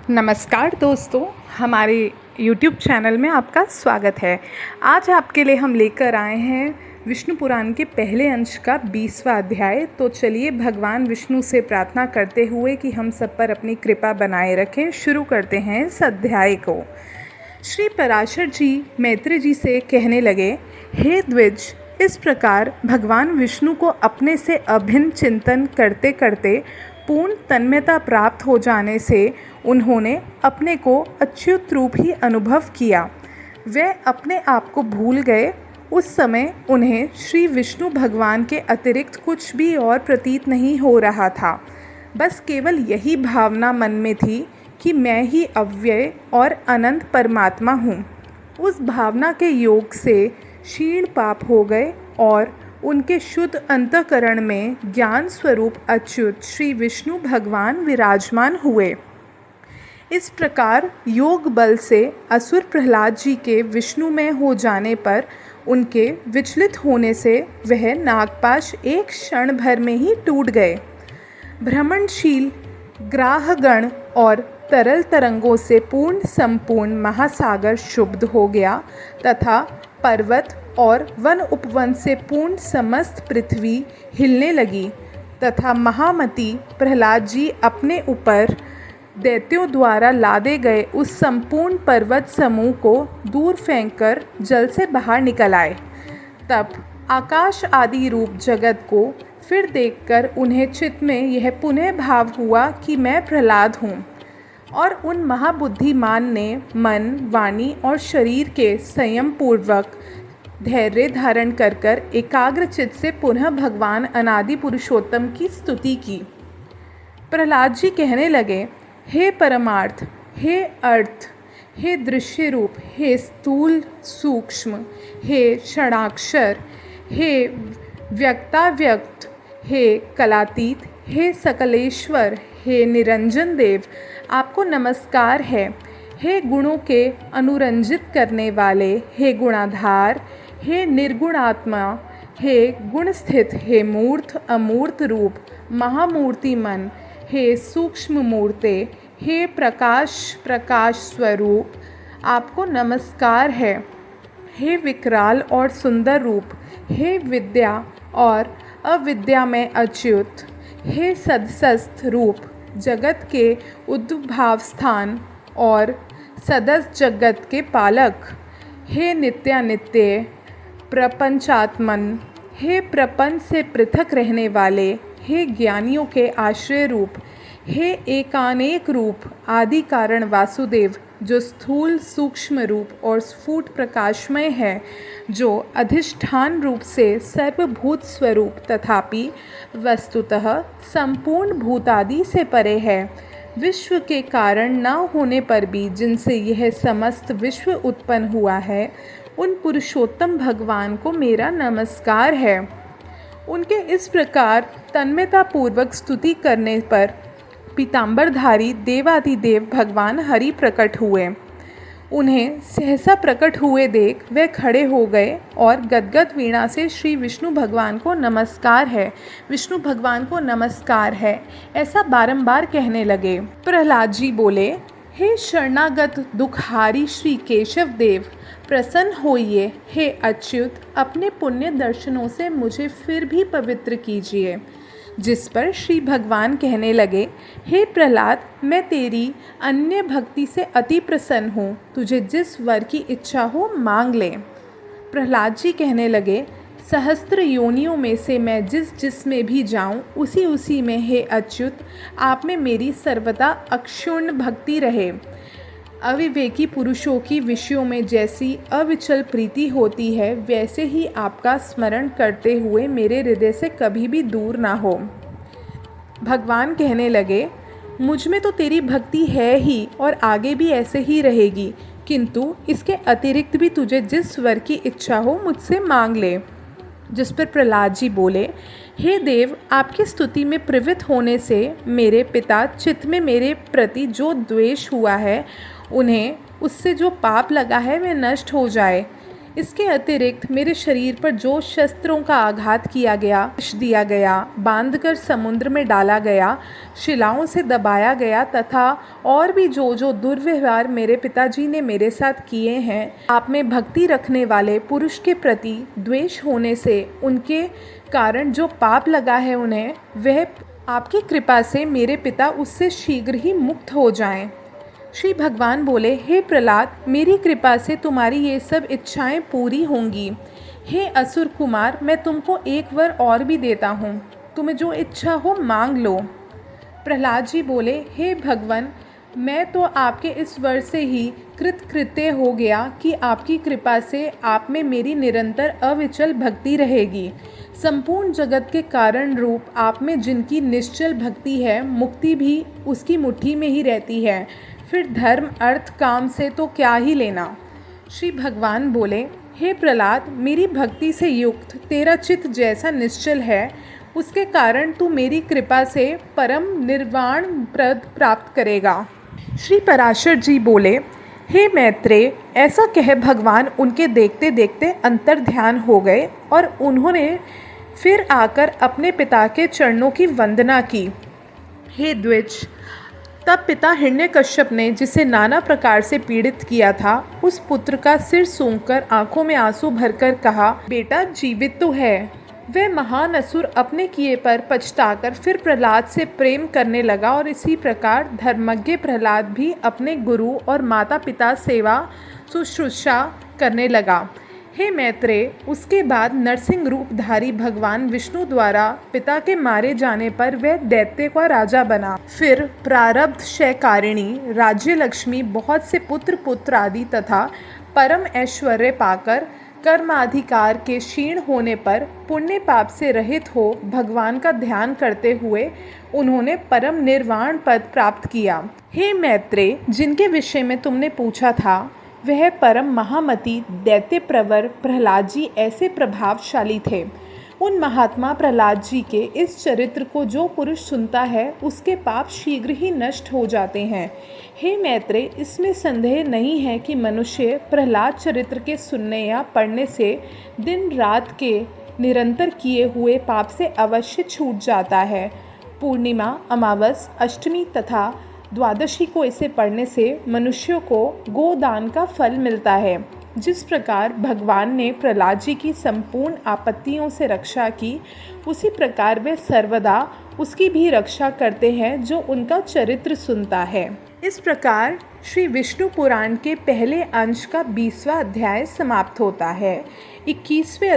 नमस्कार दोस्तों, हमारे YouTube चैनल में आपका स्वागत है। आज आपके लिए हम लेकर आए हैं विष्णु पुराण के पहले अंश का 20वां अध्याय। तो चलिए भगवान विष्णु से प्रार्थना करते हुए कि हम सब पर अपनी कृपा बनाए रखें, शुरू करते हैं इस अध्याय को। श्री पराशर जी मैत्री जी से कहने लगे, हे द्विज, इस प्रकार भगवान विष्णु को अपने से अभिन्न चिंतन करते करते पूर्ण तन्मयता प्राप्त हो जाने से उन्होंने अपने को अच्युत रूप ही अनुभव किया। वे अपने आप को भूल गए। उस समय उन्हें श्री विष्णु भगवान के अतिरिक्त कुछ भी और प्रतीत नहीं हो रहा था। बस केवल यही भावना मन में थी कि मैं ही अव्यय और अनंत परमात्मा हूँ। उस भावना के योग से क्षीण पाप हो गए और उनके शुद्ध अंतःकरण में ज्ञान स्वरूप अच्युत श्री विष्णु भगवान विराजमान हुए। इस प्रकार योग बल से असुर प्रहलाद जी के विष्णुमय हो जाने पर उनके विचलित होने से वह नागपाश एक क्षण भर में ही टूट गए। भ्रमणशील ग्राहगण और तरल तरंगों से पूर्ण संपूर्ण महासागर शुद्ध हो गया तथा पर्वत और वन उपवन से पूर्ण समस्त पृथ्वी हिलने लगी तथा महामती प्रहलाद जी अपने ऊपर दैत्यों द्वारा लादे गए उस संपूर्ण पर्वत समूह को दूर फेंककर जल से बाहर निकल आए। तब आकाश आदि रूप जगत को फिर देखकर उन्हें चित्त में यह पुनः भाव हुआ कि मैं प्रहलाद हूँ, और उन महाबुद्धिमान ने मन, वाणी और शरीर के संयम पूर्वक धैर्य धारण कर एकाग्र चित्त से पुनः भगवान अनादि पुरुषोत्तम की स्तुति की। प्रहलाद जी कहने लगे, हे परमार्थ, हे अर्थ, हे दृश्य रूप, हे स्थूल सूक्ष्म, हे क्षणाक्षर, हे व्यक्ताव्यक्त, हे कलातीत, हे सकलेश्वर, हे निरंजन देव, आपको नमस्कार है। हे गुणों के अनुरंजित करने वाले, हे गुणाधार, हे निर्गुणात्मा, हे गुण स्थित, हे मूर्त अमूर्त रूप, महामूर्ति मन, हे सूक्ष्म मूर्ते, हे प्रकाश प्रकाश स्वरूप, आपको नमस्कार है। हे विकराल और सुंदर रूप, हे विद्या और अविद्या में अच्युत, हे सदसस्थ रूप, जगत के उद्भाव स्थान और सदस जगत के पालक, हे नित्यानित्य प्रपंचात्मन, हे प्रपंच से पृथक रहने वाले, हे ज्ञानियों के आश्रय रूप, हे एकानेक रूप, आदि कारण वासुदेव, जो स्थूल सूक्ष्म रूप और स्फुट प्रकाशमय है, जो अधिष्ठान रूप से सर्वभूत स्वरूप तथापि वस्तुतः संपूर्ण भूतादि से परे है, विश्व के कारण न होने पर भी जिनसे यह समस्त विश्व उत्पन्न हुआ है, उन पुरुषोत्तम भगवान को मेरा नमस्कार है। उनके इस प्रकार तन्मयतापूर्वक स्तुति करने पर पीताम्बरधारी देवादिदेव भगवान हरि प्रकट हुए। उन्हें सहसा प्रकट हुए देख वे खड़े हो गए और गदगद वीणा से श्री विष्णु भगवान को नमस्कार है, विष्णु भगवान को नमस्कार है, ऐसा बारंबार कहने लगे। प्रहलाद जी बोले, हे शरणागत दुखहारी श्री केशव देव, प्रसन्न होइए। हे अच्युत, अपने पुण्य दर्शनों से मुझे फिर भी पवित्र कीजिए। जिस पर श्री भगवान कहने लगे, हे प्रहलाद, मैं तेरी अन्य भक्ति से अति प्रसन्न हूँ, तुझे जिस वर की इच्छा हो मांग ले। प्रहलाद जी कहने लगे, सहस्त्र योनियों में से मैं जिस में भी जाऊँ उसी उसी में हे अच्युत आप में मेरी सर्वदा अक्षुण्ण भक्ति रहे। अविवेकी पुरुषों की विषयों में जैसी अविचल प्रीति होती है, वैसे ही आपका स्मरण करते हुए मेरे हृदय से कभी भी दूर ना हो। भगवान कहने लगे, मुझ में तो तेरी भक्ति है ही और आगे भी ऐसे ही रहेगी, किंतु इसके अतिरिक्त भी तुझे जिस वर की इच्छा हो मुझसे मांग ले। जिस पर प्रहलाद जी बोले, हे देव, आपकी स्तुति में प्रवृत्त होने से मेरे पिता चित्त में मेरे प्रति जो द्वेष हुआ है, उन्हें उससे जो पाप लगा है वह नष्ट हो जाए। इसके अतिरिक्त मेरे शरीर पर जो शस्त्रों का आघात किया गया, विष दिया गया, बांधकर समुद्र में डाला गया, शिलाओं से दबाया गया तथा और भी जो जो दुर्व्यवहार मेरे पिताजी ने मेरे साथ किए हैं, आप में भक्ति रखने वाले पुरुष के प्रति द्वेष होने से उनके कारण जो पाप लगा है उन्हें, वह आपकी कृपा से मेरे पिता उससे शीघ्र ही मुक्त हो जाएं। श्री भगवान बोले, हे प्रहलाद, मेरी कृपा से तुम्हारी ये सब इच्छाएं पूरी होंगी। हे असुर कुमार, मैं तुमको एक वर और भी देता हूँ, तुम्हें जो इच्छा हो मांग लो। प्रहलाद जी बोले, हे भगवान, मैं तो आपके इस वर से ही कृतकृत्य हो गया कि आपकी कृपा से आप में मेरी निरंतर अविचल भक्ति रहेगी। संपूर्ण जगत के कारण रूप आप में जिनकी निश्चल भक्ति है, मुक्ति भी उसकी मुट्ठी में ही रहती है। फिर धर्म, अर्थ, काम से तो क्या ही लेना। श्री भगवान बोले, हे प्रहलाद, मेरी भक्ति से युक्त तेरा चित्त जैसा निश्चल है, उसके कारण तू मेरी कृपा से परम निर्वाण प्रद प्राप्त करेगा। श्री पराशर जी बोले, हे मैत्रेय, ऐसा कह भगवान उनके देखते देखते अंतर ध्यान हो गए और उन्होंने फिर आकर अपने पिता के चरणों की वंदना की। हे द्विज, तब पिता हिरण्यकश्यप ने, जिसे नाना प्रकार से पीड़ित किया था, उस पुत्र का सिर सूंघकर आंखों में आंसू भरकर कहा, बेटा जीवित तो है। वह महान असुर अपने किए पर पछताकर फिर प्रहलाद से प्रेम करने लगा और इसी प्रकार धर्मज्ञ प्रहलाद भी अपने गुरु और माता पिता सेवा शुश्रूषा करने लगा। हे मैत्रेय, उसके बाद नरसिंह रूपधारी भगवान विष्णु द्वारा पिता के मारे जाने पर वह दैत्य का राजा बना। फिर प्रारब्ध क्षयकारिणी राज्य लक्ष्मी, बहुत से पुत्र आदि तथा परम ऐश्वर्य पाकर कर्माधिकार के क्षीण होने पर पुण्य पाप से रहित हो भगवान का ध्यान करते हुए उन्होंने परम निर्वाण पद प्राप्त किया। हे मैत्रेय, जिनके विषय में तुमने पूछा था, वह परम महामति दैत्य प्रवर प्रहलाद जी ऐसे प्रभावशाली थे। उन महात्मा प्रहलाद जी के इस चरित्र को जो पुरुष सुनता है, उसके पाप शीघ्र ही नष्ट हो जाते हैं। हे मैत्रेय, इसमें संदेह नहीं है कि मनुष्य प्रहलाद चरित्र के सुनने या पढ़ने से दिन रात के निरंतर किए हुए पाप से अवश्य छूट जाता है। पूर्णिमा, अमावस, अष्टमी तथा द्वादशी को इसे पढ़ने से मनुष्यों को गोदान का फल मिलता है। जिस प्रकार भगवान ने प्रहलाद जी की संपूर्ण आपत्तियों से रक्षा की, उसी प्रकार वे सर्वदा उसकी भी रक्षा करते हैं जो उनका चरित्र सुनता है। इस प्रकार श्री विष्णु पुराण के पहले अंश का 20वां अध्याय समाप्त होता है। 21वें